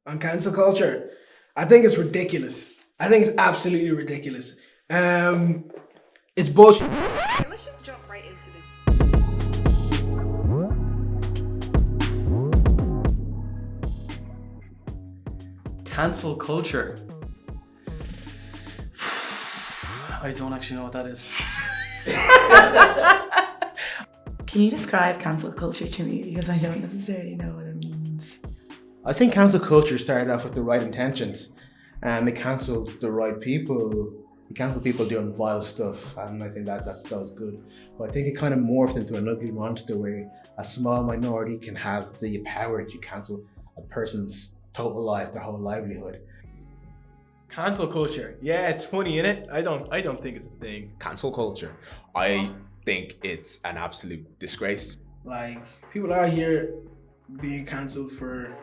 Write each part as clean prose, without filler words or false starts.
on cancel culture. I think it's ridiculous. I think it's absolutely ridiculous. It's bullshit. Okay, let's just jump right into this. Cancel culture. I don't actually know what that is. Can you describe cancel culture to me? Because I don't necessarily know what it means. I think cancel culture started off with the right intentions, and it cancelled the right people. It cancelled people doing vile stuff, and I think that was good. But I think it kind of morphed into an ugly monster where a small minority can have the power to cancel a person's total life, their whole livelihood. Cancel culture. Yeah, it's funny, innit? I don't think it's a thing. Cancel culture. I think it's an absolute disgrace. Like, people are here being cancelled for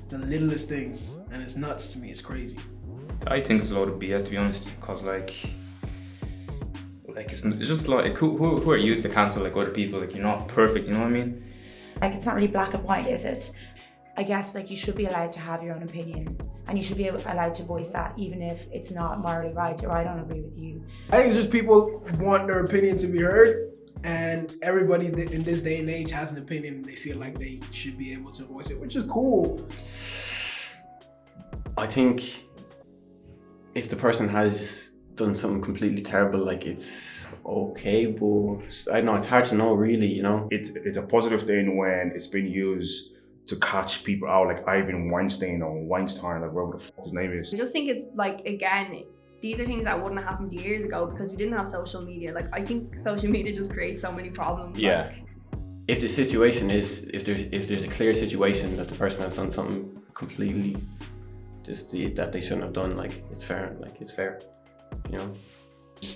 the littlest things, and it's nuts to me. It's crazy. I think it's a load of BS, to be honest, because it's just like who are you to cancel like other people? Like, you're not perfect, you know what I mean? Like, it's not really black and white, is it? I guess like you should be allowed to have your own opinion, and you should be allowed to voice that even if it's not morally right or I don't agree with you. I think it's just people want their opinion to be heard, and everybody in this day and age has an opinion and they feel like they should be able to voice it, which is cool. I think if the person has done something completely terrible, like, it's okay, but I don't know, it's hard to know really, you know? It's a positive thing when it's been used to catch people out, like Ivan Weinstein or Weinstein, like whatever the fuck his name is. I just think it's like, again, these are things that wouldn't have happened years ago because we didn't have social media. Like, I think social media just creates so many problems. Yeah. Like, If the situation is, if there's a clear situation that the person has done something completely that they shouldn't have done, like, it's fair, you know?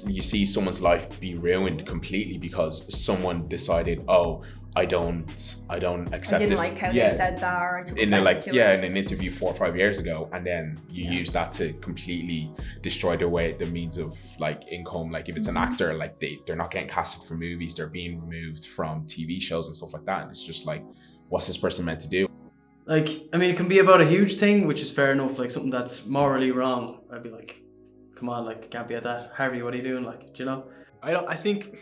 You see someone's life be ruined completely because someone decided, oh, I don't accept I didn't this. like how they said that, or I took in offense to it. in an interview 4 or 5 years ago, and then you use that to completely destroy the means of like income. Like, if it's an actor, like they're not getting casted for movies, they're being removed from TV shows and stuff like that. And it's just like, what's this person meant to do? Like, I mean, it can be about a huge thing, which is fair enough, like something that's morally wrong. I'd be like, come on, like, it can't be at that. Harvey, what are you doing? Like, do you know? I think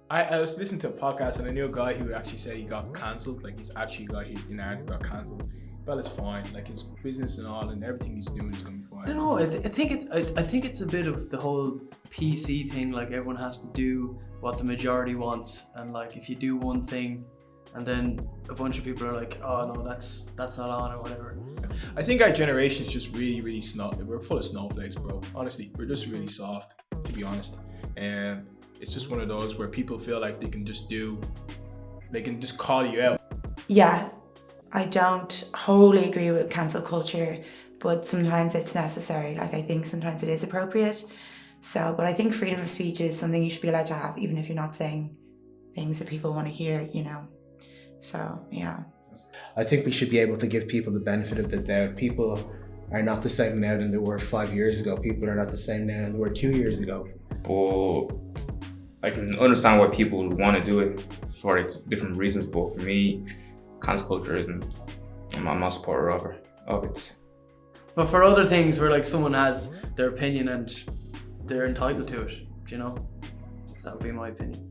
I was listening to a podcast and I knew a guy who actually said he got cancelled. Like, he's actually a guy in Ireland got cancelled. Fella's fine. Like, his business and all and everything he's doing is gonna be fine. I don't know. I think it's a bit of the whole PC thing. Like, everyone has to do what the majority wants, and like, if you do one thing, and then a bunch of people are like, oh no, that's not on or whatever. I think our generation is just really, really we're full of snowflakes, bro. Honestly, we're just really soft, to be honest. And it's just one of those where people feel like they can just call you out. Yeah, I don't wholly agree with cancel culture, but sometimes it's necessary. Like, I think sometimes it is appropriate. So, but I think freedom of speech is something you should be allowed to have, even if you're not saying things that people want to hear, you know? So, yeah. I think we should be able to give people the benefit of the doubt. People are not the same now than they were 5 years ago. People are not the same now than they were 2 years ago. But I can understand why people would want to do it for different reasons, but for me, cancel culture I'm not a supporter of it. But for other things where like someone has their opinion and they're entitled to it, do you know? That would be my opinion.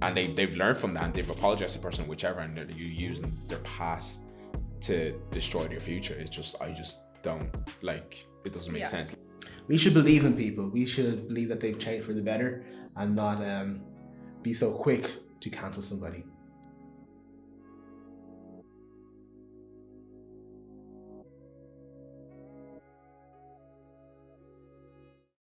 And they've learned from that and they've apologized to the person, whichever, and you're using their past to destroy their future. I just don't, like, it doesn't make sense. We should believe in people. We should believe that they've changed for the better and not be so quick to cancel somebody.